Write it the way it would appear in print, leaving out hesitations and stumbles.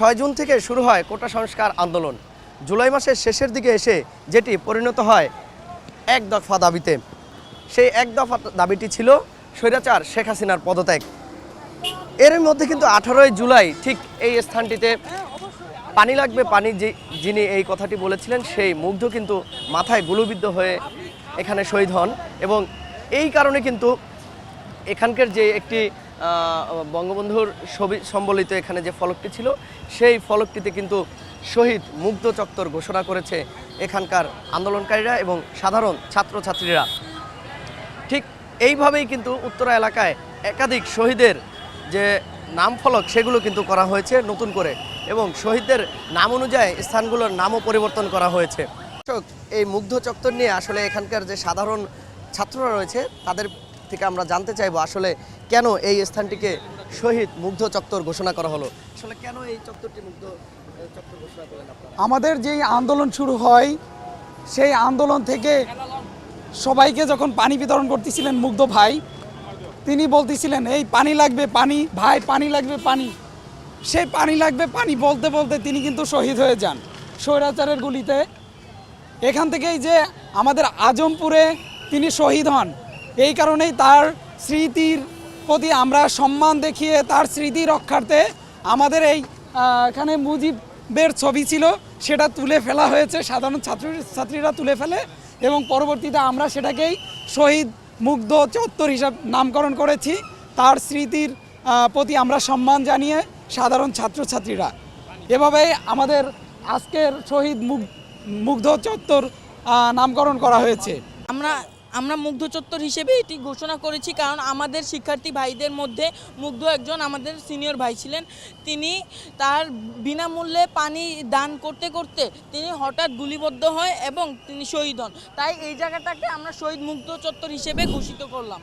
৬ June থেকে শুরু হয় কোটা সংস্কার আন্দোলন। জুলাই মাসের শেষের দিকে এসে যেটি পরিণত হয় এক দফা দাবিতে। সেই এক দফা দাবিটি ছিল স্বৈরাচার শেখ হাসিনার পদত্যাগ। এর মধ্যে কিন্তু 18ই জুলাই ঠিক এই স্থানটিতে পানি লাগবে পানি, যিনি এই কথাটি বলেছিলেন সেই মুগ্ধ কিন্তু মাথায় গুলিবিদ্ধ হয়ে এখানে শহীদ হন। এবং এই কারণে কিন্তু এখানকার যে একটি বঙ্গবন্ধুর ছবি সম্বলিত এখানে যে ফলকটি ছিল সেই ফলকটিতে কিন্তু শহীদ মুগ্ধ চত্বর ঘোষণা করেছে এখানকার আন্দোলনকারীরা এবং সাধারণ ছাত্রছাত্রীরা। ঠিক এইভাবেই কিন্তু উত্তরা এলাকায় একাধিক শহীদের যে নাম ফলক সেগুলো কিন্তু করা হয়েছে নতুন করে, এবং শহীদদের নাম অনুযায়ী স্থানগুলোর নামও পরিবর্তন করা হয়েছে। এই মুগ্ধ চত্বর নিয়ে আসলে এখানকার যে সাধারণ ছাত্ররা রয়েছে তাদের থেকে আমরা জানতে চাইবো আসলে কেন এই স্থানটিকে শহীদ মুগ্ধ চত্বর ঘোষণা করা হলো। আসলে কেন এই চত্বরটি মুগ্ধ চত্বর ঘোষণা করলেন আপনারা? আমাদের যেই আন্দোলন শুরু হয় সেই আন্দোলন থেকে সবাইকে যখন পানি বিতরণ করতেছিলেন মুগ্ধ ভাই, তিনি বলতেছিলেন এই পানি লাগবে পানি, ভাই পানি লাগবে পানি। সেই পানি লাগবে পানি বলতে বলতে তিনি কিন্তু শহীদ হয়ে যান স্বৈরাচারের গুলিতে। এখান থেকেই যে আমাদের আজমপুরে তিনি শহীদ হন, এই কারণেই তার স্মৃতির প্রতি আমরা সম্মান দেখিয়ে তার স্মৃতি রক্ষার্থে আমাদের এই এখানে মুজিবের ছবি ছিল সেটা তুলে ফেলা হয়েছে, সাধারণ ছাত্রীরা তুলে ফেলে, এবং পরবর্তীতে আমরা সেটাকেই শহীদ মুগ্ধ চত্বর হিসাব নামকরণ করেছি তার স্মৃতির প্রতি আমরা সম্মান জানিয়ে সাধারণ ছাত্রছাত্রীরা। এভাবে আমাদের আজকের শহীদ মুগ্ধ চত্বর নামকরণ করা হয়েছে। আমরা মুগ্ধ চত্বর হিসেবে এটি ঘোষণা করেছি কারণ আমাদের শিক্ষার্থী ভাইদের মধ্যে মুগ্ধ একজন আমাদের সিনিয়র ভাই ছিলেন। তিনি তার বিনামূল্যে পানি দান করতে করতে তিনি হঠাৎ গুলিবদ্ধ হয় এবং তিনি শহীদ হন। তাই এই জায়গাটাকে আমরা শহীদ মুগ্ধ চত্বর হিসেবে ঘোষিত করলাম।